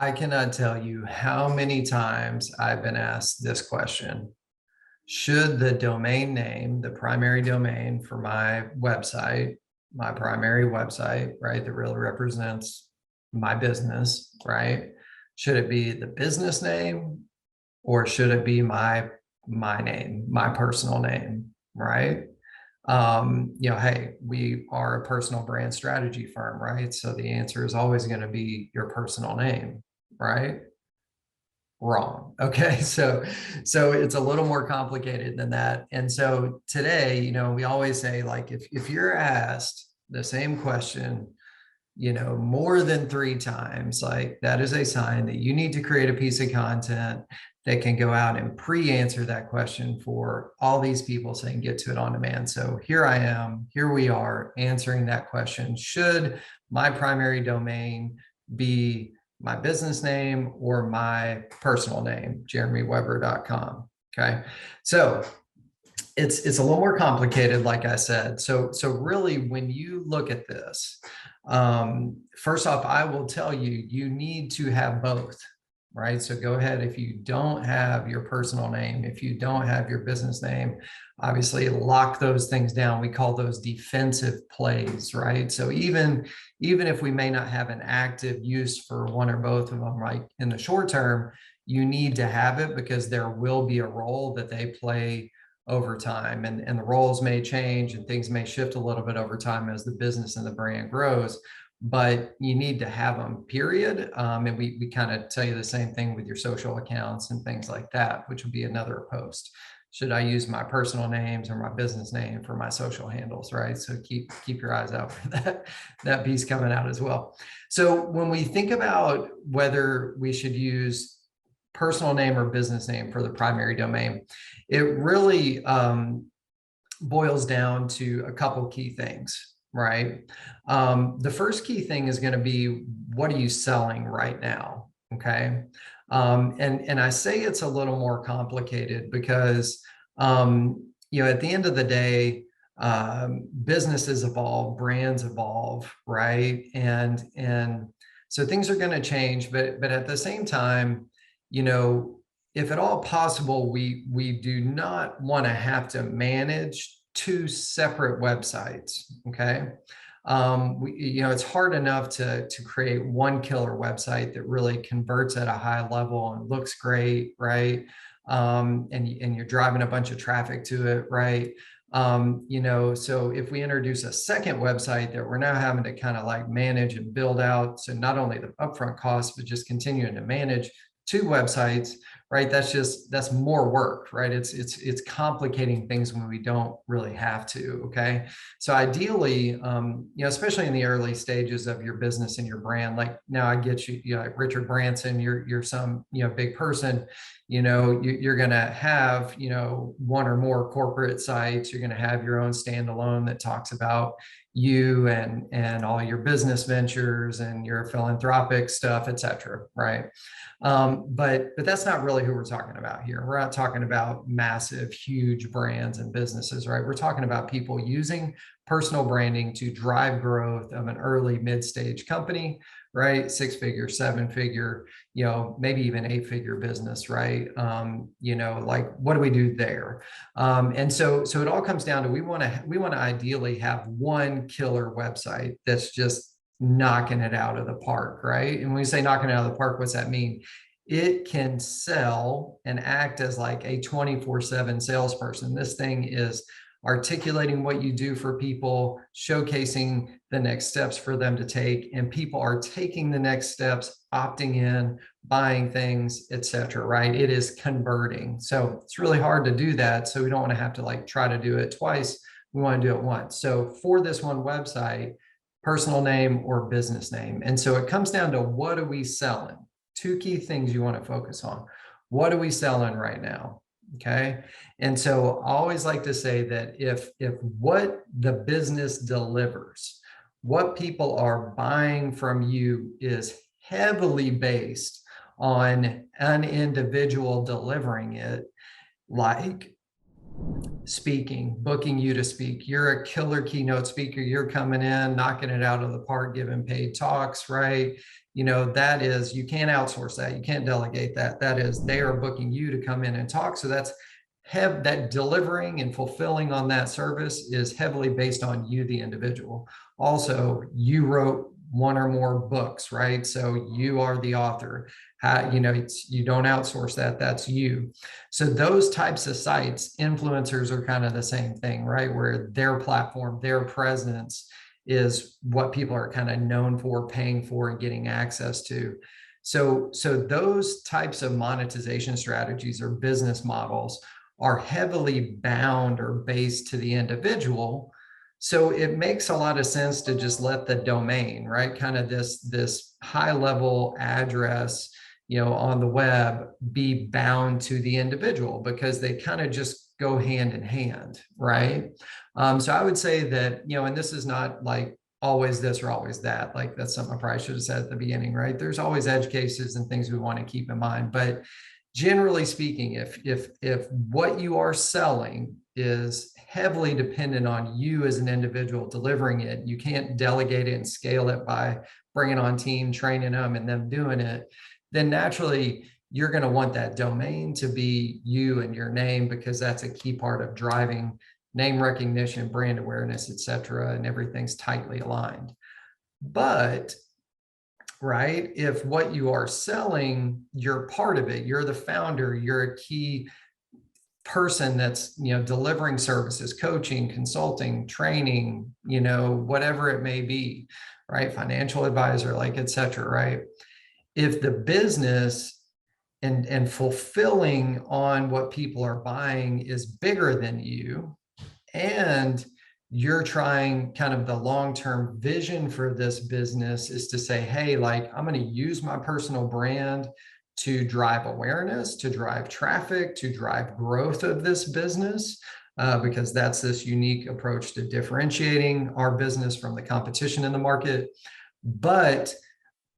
I cannot tell you how many times I've been asked this question. Should the domain name, the primary domain for my primary website, right, that really represents my business, right? Should it be the business name or should it be my name, my personal name, right? Hey, we are a personal brand strategy firm, right? So the answer is always going to be your personal name, right? Wrong. Okay. So it's a little more complicated than that. And so today, we always say, like, if you're asked the same question, more than 3 times, like, that is a sign that you need to create a piece of content that can go out and pre-answer that question for all these people so they can get to it on demand. So here we are answering that question. Should my primary domain be my business name or my personal name, jeremyweber.com? Okay. So it's a little more complicated, like I said. So really, when you look at this, first off, I will tell you, you need to have both, right? So go ahead. If you don't have your personal name, if you don't have your business name, obviously lock those things down. We call those defensive plays, right? So even if we may not have an active use for one or both of them, right, in the short term, you need to have it because there will be a role that they play over time, and the roles may change and things may shift a little bit over time as the business and the brand grows, but you need to have them, period. And we kind of tell you the same thing with your social accounts and things like that, which would be another post. Should I use my personal names or my business name for my social handles, right? So keep your eyes out for that piece coming out as well. So when we think about whether we should use personal name or business name for the primary domain, it really boils down to a couple key things, right? The first key thing is going to be, what are you selling right now? Okay. And I say it's a little more complicated because, at the end of the day, businesses evolve, brands evolve, right? And so things are going to change, but at the same time, if at all possible, we do not want to have to manage 2 separate websites. Okay. It's hard enough to create one killer website that really converts at a high level and looks great, right? And you're driving a bunch of traffic to it, right? So if we introduce a second website that we're now having to kind of like manage and build out, so not only the upfront costs, but just continuing to manage 2 websites, right? That's more work, right? It's complicating things when we don't really have to. Okay. So ideally, especially in the early stages of your business and your brand, like now I get you, like Richard Branson, you're some, big person, you're going to have, one or more corporate sites. You're going to have your own standalone that talks about you and all your business ventures and your philanthropic stuff, et cetera, right? But that's not really who we're talking about here. We're not talking about massive, huge brands and businesses, right? We're talking about people using personal branding to drive growth of an early mid-stage company, right? 6-figure, 7-figure, maybe even 8-figure business, right? Like, what do we do there? And so it all comes down to, we want to ideally have one killer website that's just knocking it out of the park, right? And when we say knocking it out of the park, what's that mean? It can sell and act as like a 24/7 salesperson. This thing is articulating what you do for people, showcasing the next steps for them to take, and people are taking the next steps, opting in, buying things, etc. Right? It is converting. So it's really hard to do that. So we don't want to have to like try to do it twice. We want to do it once. So for this one website, personal name or business name. And so it comes down to, what are we selling? 2 key things you want to focus on. What are we selling right now? Okay. And so I always like to say that if what the business delivers, what people are buying from you is heavily based on an individual delivering it, like speaking, booking you to speak. You're a killer keynote speaker. You're coming in, knocking it out of the park, giving paid talks, right? That is, you can't outsource that. You can't delegate that. That is, they are booking you to come in and talk. So that's have that delivering and fulfilling on that service is heavily based on you, the individual. Also, you wrote one or more books, right? So you are the author. You don't outsource that. That's you. So those types of sites, influencers are kind of the same thing, right? Where their platform, their presence is what people are kind of known for, paying for, and getting access to. So those types of monetization strategies or business models are heavily bound or based to the individual. So it makes a lot of sense to just let the domain, right? Kind of this high level address, on the web be bound to the individual because they kind of just go hand in hand, right? So I would say that, and this is not like always this or always that. Like that's something I probably should have said at the beginning, right? There's always edge cases and things we want to keep in mind, but generally speaking, if what you are selling is heavily dependent on you as an individual delivering it, you can't delegate it and scale it by bringing on team, training them, and them doing it, then naturally you're going to want that domain to be you and your name, because that's a key part of driving name recognition, brand awareness, et cetera, and everything's tightly aligned. But right, if what you are selling, you're part of it, you're the founder, you're a key person that's delivering services, coaching, consulting, training, whatever it may be, right? Financial advisor, like, et cetera, right? If the business and fulfilling on what people are buying is bigger than you, and you're trying kind of the long-term vision for this business is to say, hey, like, I'm going to use my personal brand to drive awareness, to drive traffic, to drive growth of this business, because that's this unique approach to differentiating our business from the competition in the market. But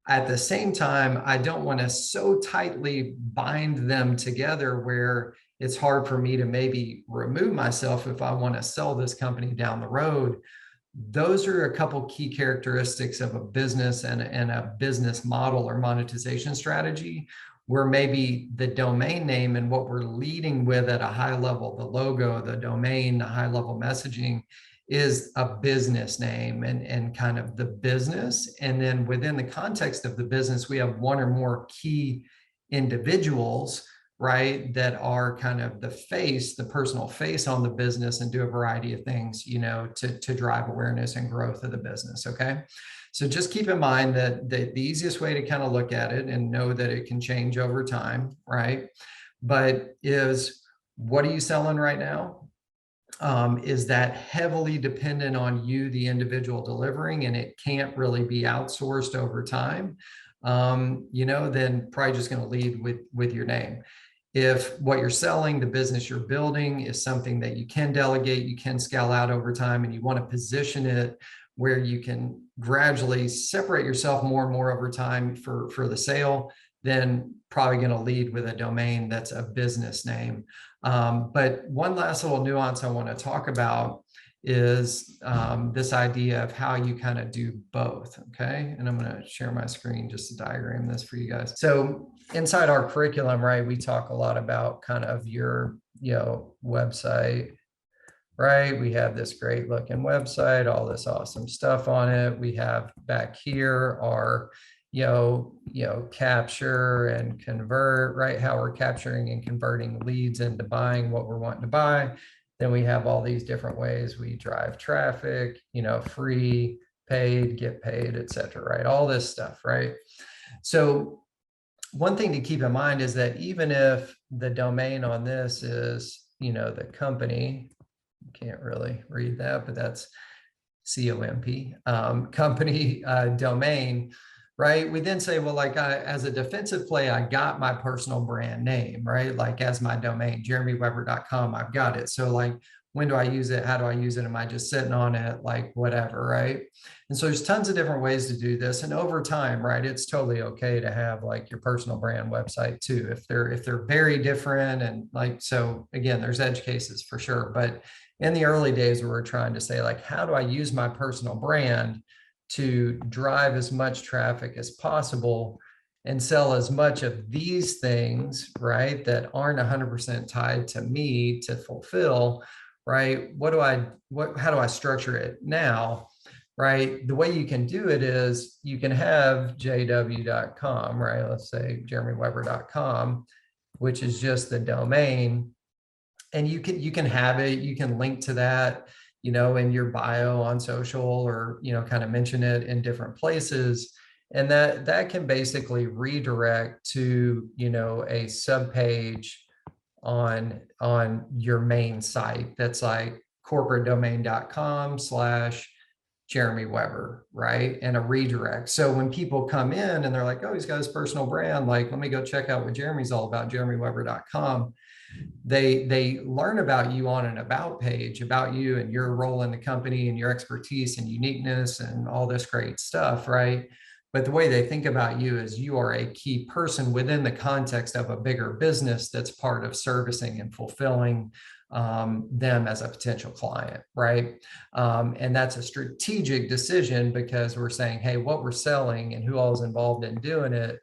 at the same time, I don't want to so tightly bind them together where it's hard for me to maybe remove myself if I want to sell this company down the road. Those are a couple key characteristics of a business and a business model or monetization strategy, where maybe the domain name and what we're leading with at a high level, the logo, the domain, the high level messaging, is a business name and kind of the business. And then within the context of the business, we have one or more key individuals, right, that are kind of the face, the personal face on the business, and do a variety of things, to drive awareness and growth of the business. Okay. So just keep in mind that the easiest way to kind of look at it, and know that it can change over time, right? But is, what are you selling right now? Is that heavily dependent on you, the individual delivering, and it can't really be outsourced over time, then probably just going to lead with your name. If what you're selling, the business you're building, is something that you can delegate, you can scale out over time, and you want to position it where you can gradually separate yourself more and more over time for the sale, then probably going to lead with a domain that's a business name. But one last little nuance I want to talk about is this idea of how you kind of do both. Okay. And I'm going to share my screen just to diagram this for you guys. So inside our curriculum, right, we talk a lot about kind of your, website, right? We have this great looking website, all this awesome stuff on it. We have back here our capture and convert, right? How we're capturing and converting leads into buying what we're wanting to buy. Then we have all these different ways we drive traffic, free, paid, get paid, et cetera, right? All this stuff, right? So one thing to keep in mind is that even if the domain on this is, the company, can't really read that, but that's COMP, company domain, right? We then say, well, like, as a defensive play, I got my personal brand name, right? Like, as my domain, jeremyweber.com, I've got it. So like, when do I use it? How do I use it? Am I just sitting on it? Like whatever, right? And so there's tons of different ways to do this. And over time, right, it's totally okay to have like your personal brand website too, if they're very different. And like, so again, there's edge cases for sure. But in the early days, we were trying to say, like, how do I use my personal brand to drive as much traffic as possible and sell as much of these things, right, that aren't 100% tied to me to fulfill, right? How do I structure it now? Right. The way you can do it is you can have jw.com, right? Let's say jeremyweber.com, which is just the domain. And you can have it, you can link to that, in your bio on social, or, kind of mention it in different places. And that can basically redirect to, a subpage on your main site that's like corporatedomain.com/Jeremy Weber, right? And a redirect. So when people come in and they're like, oh, he's got his personal brand, like, let me go check out what Jeremy's all about, jeremyweber.com. They learn about you on an about page, about you and your role in the company and your expertise and uniqueness and all this great stuff, right? But the way they think about you is you are a key person within the context of a bigger business that's part of servicing and fulfilling them as a potential client, right? And that's a strategic decision, because we're saying, hey, what we're selling and who all is involved in doing it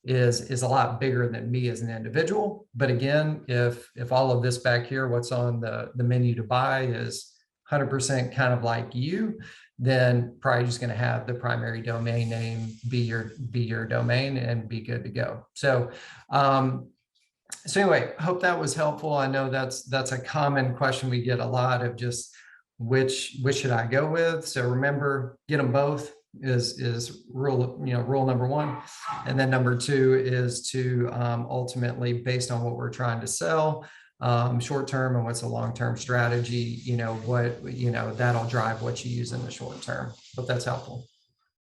is a lot bigger than me as an individual. But again, if all of this back here, what's on the menu to buy, is 100% kind of like you, then probably just going to have the primary domain name be your domain and be good to go. So anyway, hope that was helpful. I know that's a common question we get a lot, of just which should I go with. So remember, get them both is rule number one. And then number two is to ultimately, based on what we're trying to sell, short term, and what's a long-term strategy, that'll drive what you use in the short term. Hope that's helpful.